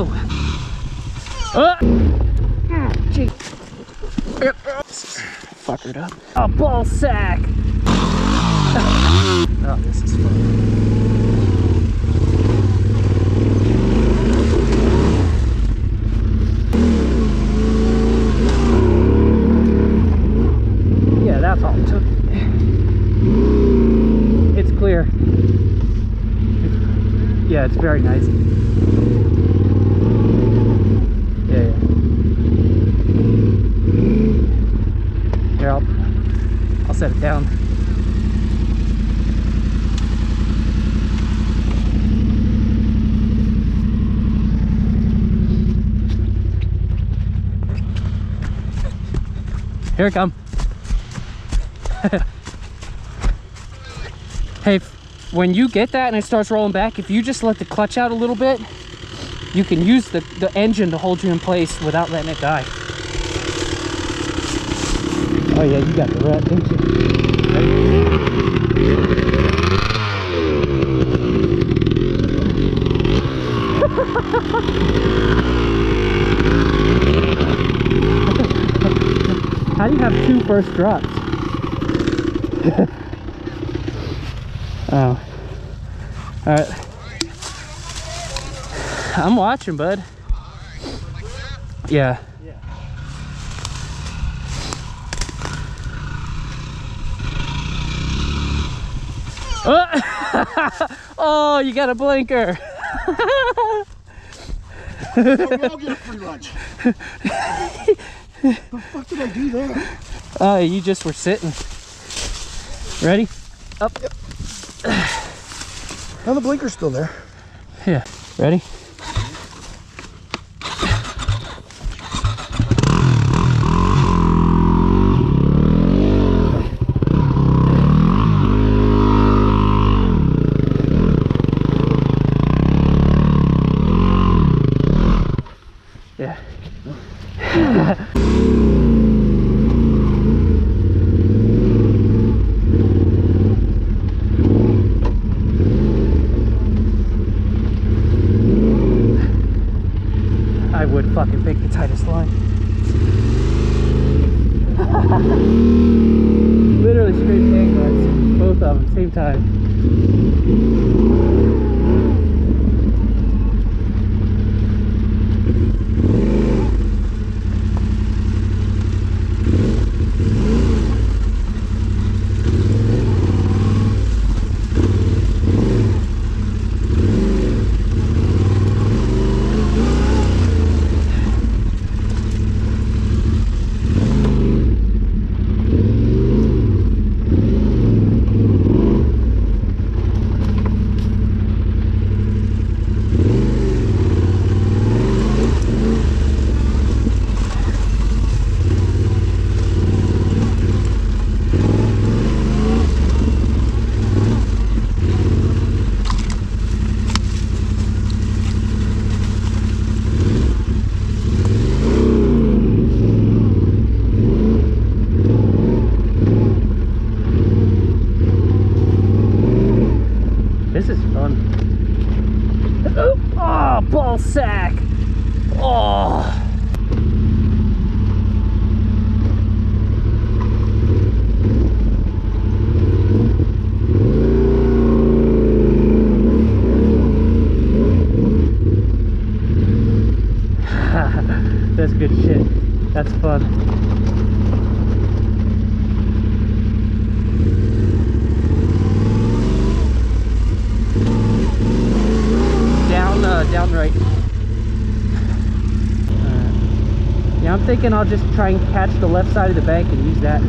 Oh! Gee. Fuckered up. A ball sack! Oh, this is fun. Yeah, that's all it took. It's clear. Yeah, it's very nice. Yeah. Here, I'll set it down. Here it comes. Hey, when you get that and it starts rolling back, if you just let the clutch out a little bit, you can use the engine to hold you in place without letting it die. Oh yeah, you got the rep, didn't you? How do you have 2 first drops? Oh. Alright. I'm watching, bud. Yeah. Oh, you got a blinker. I'll get a free lunch. What the fuck did I do there? Oh, you just were sitting. Ready? Up. Yep. Now the blinker's still there. Yeah. Ready? Yeah. I would fucking pick the tightest line. Literally straight handguards, both of them, same time. This is fun. Oh, ball sack. Oh. That's good shit. That's fun. Down right. Yeah, I'm thinking I'll just try and catch the left side of the bank and use that.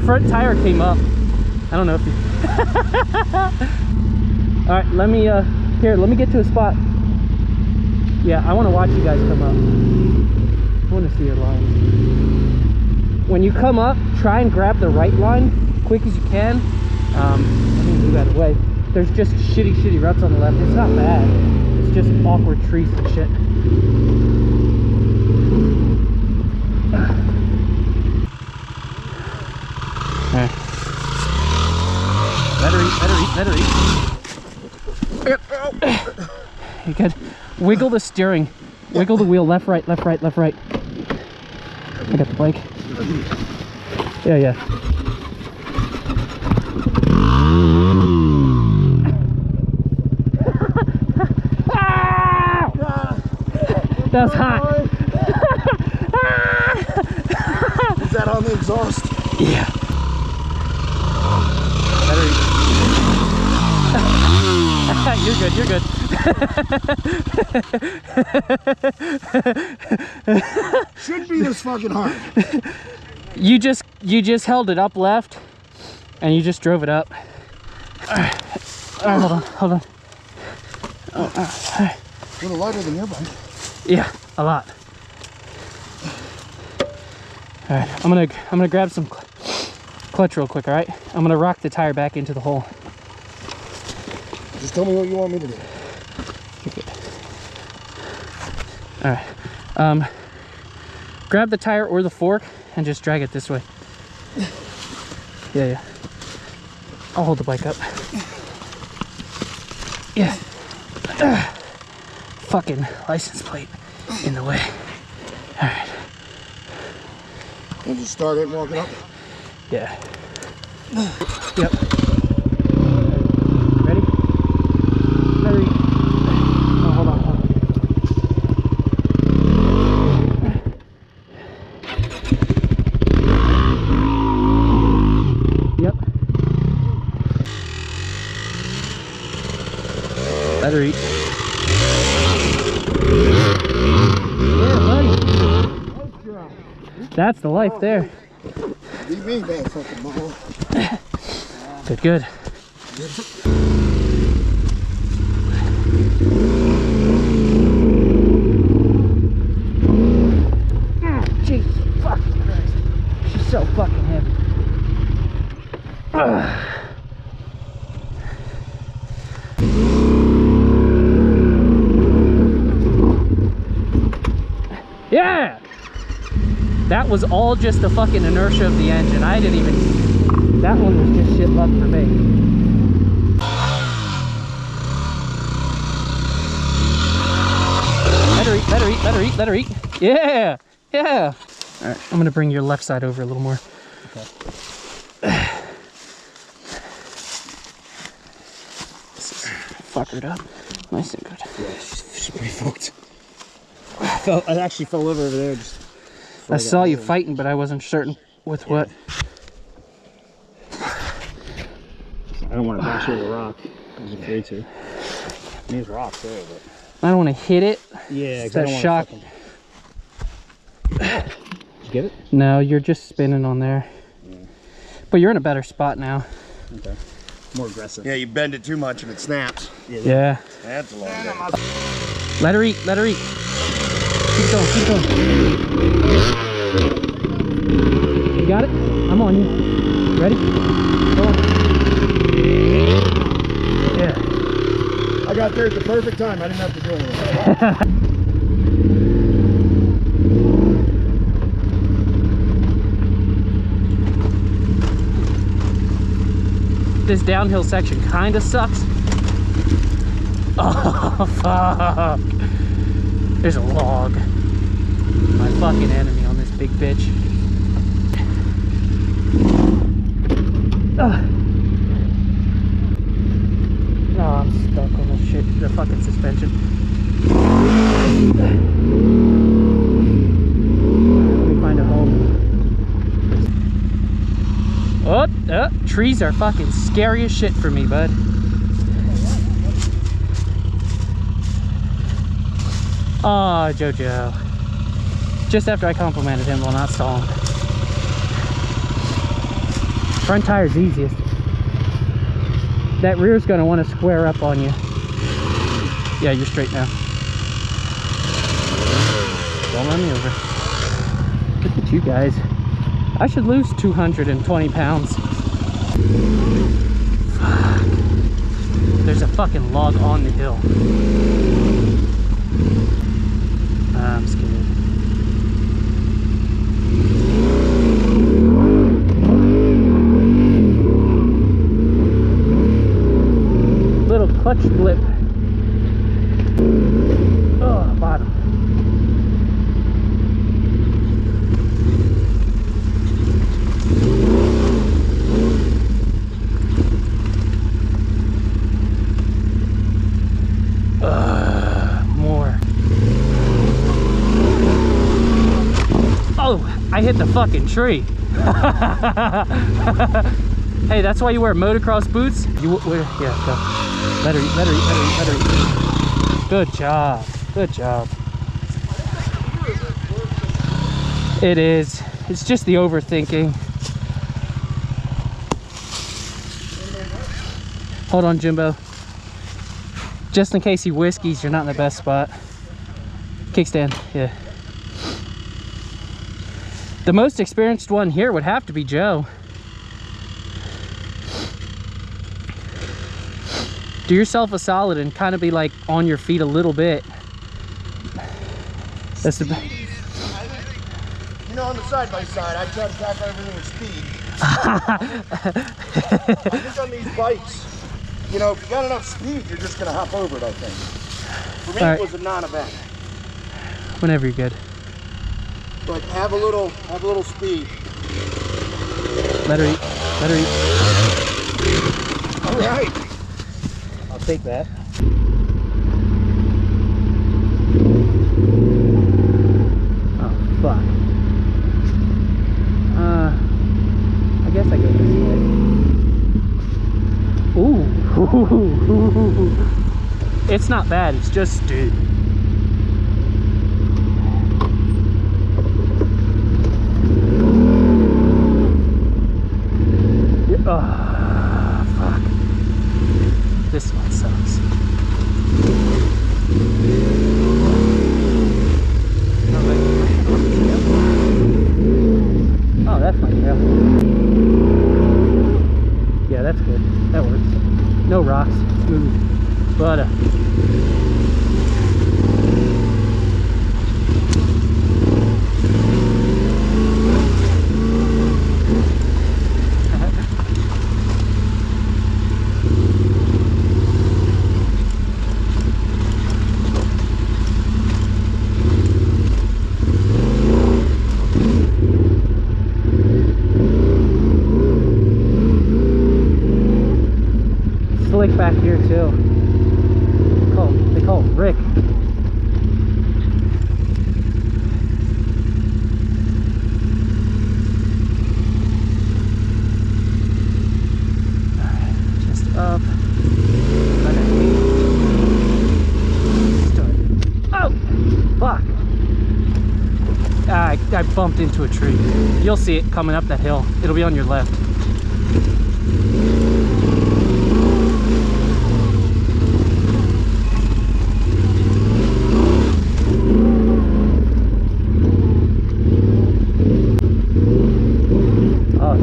Front tire came up. I don't know if you... Alright, let me here, let me get to a spot. Yeah, I want to watch you guys come up. I want to see your lines. When you come up, try and grab the right line quick as you can. Let me move out of the way. There's just shitty ruts on the left. It's not bad. It's just awkward trees and shit. Alright. Let her eat, let her eat. You good? Wiggle the steering. Wiggle the wheel, left, right, left, right, left, right. I got the bike. Yeah, yeah. That was hot. Is that on the exhaust? Yeah. You're good, you're good. Shouldn't be this fucking hard. You just held it up left and you just drove it up. Alright, hold on. Oh, alright. A little lighter than your bike. Yeah, a lot. Alright, I'm gonna grab some clutch real quick, alright? I'm gonna rock the tire back into the hole. Just tell me what you want me to do. Alright. Grab the tire or the fork and just drag it this way. Yeah, yeah. I'll hold the bike up. Yeah. Fucking license plate in the way. Alright. And just start it and walk it up. Yeah. Yep. Ready? Ready? Oh, hold on, hold on. Yep. Let her eat. Yeah, buddy. That's the life there. Beat me, that fucking ball. Good, good. Jesus fucking Christ. She's so fucking heavy. Yeah! That was all just the fucking inertia of the engine. I didn't even... That one was just shit luck for me. Let her eat, let her eat, let her eat, let her eat. Yeah! Yeah! Alright, I'm gonna bring your left side over a little more. Okay. This is fuckered up. Nice and good. Yeah, she's pretty fucked. I actually fell over there. I saw you fighting, but I wasn't certain with what. I don't want to bash over a rock. I was afraid to. I mean, there's rocks there, but... I don't want to hit it. Yeah, it's that shock. Did you get it? No, you're just spinning on there. Yeah. But you're in a better spot now. Okay. More aggressive. Yeah, you bend it too much and it snaps. Yeah. That's a long day. Let her eat, let her eat. Keep going, keep going. You got it? I'm on you. Ready? Go on. Yeah. I got there at the perfect time. I didn't have to do anything. This downhill section kind of sucks. Oh, fuck. There's a log. My fucking enemy on this big bitch. Oh, I'm stuck on this shit. The fucking suspension. Let me find a home. Oh, trees are fucking scary as shit for me, bud. Oh, Jojo. Just after I complimented him while not stalling. Front tire's easiest. That rear's gonna want to square up on you. Yeah, you're straight now. Don't run me over. Look at you guys. I should lose 220 pounds. Fuck. There's a fucking log on the hill. I'm scared. clutch flip. Oh, bottom. More. Oh, I hit the fucking tree. Hey, that's why you wear motocross boots. You wear, yeah, go. Better eat, better eat, better eat, better eat. Good job, good job. It is. It's just the overthinking. Hold on, Jimbo. Just in case he whiskeys, you're not in the best spot. Kickstand, yeah. The most experienced one here would have to be Joe. Do yourself a solid and kind of be like on your feet a little bit. That's the best. You know, on the side by side, I try to tackle everything with speed. I think on these bikes, you know, if you got enough speed, you're just gonna hop over it, I think. For me, it was a non-event. Whenever you're good. But have a little speed. Let her eat. Let her eat. All right. I'll take that. Oh, fuck. I guess I go this way. Ooh. It's not bad, it's just, dude. Oh, fuck. This one sucks. Oh, that's my trail. Yeah, that's good. That works. No rocks. Smooth. But, slick back here too. They call it Rick. Alright, just up. Start. Oh! Fuck! I bumped into a tree. You'll see it coming up that hill. It'll be on your left.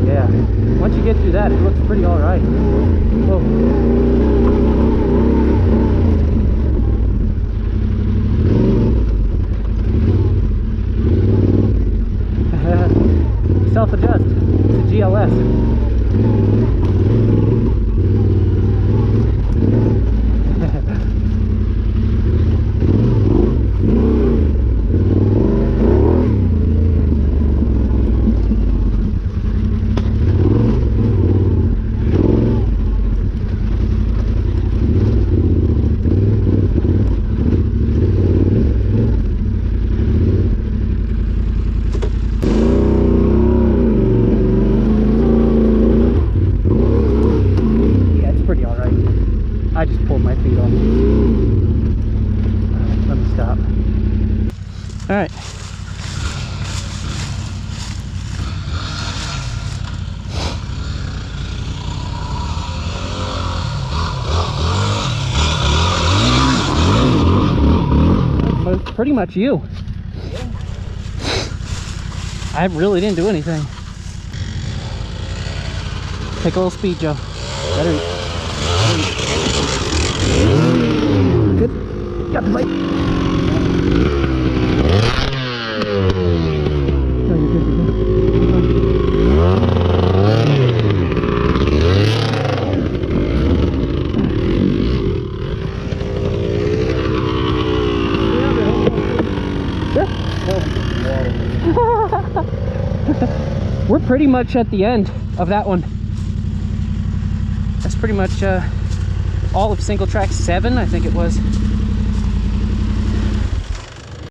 Yeah, once you get through that, it looks pretty all right. Whoa. Self-adjust. It's a GLS. I just pulled my feet off. Alright, let me stop. Alright. Pretty much you. I really didn't do anything. Take a little speed, Joe. Better eat. Good. Got the bite. No, you're good, you're good. We're pretty much at the end of that one. That's pretty much all of Singletrack 7, I think it was.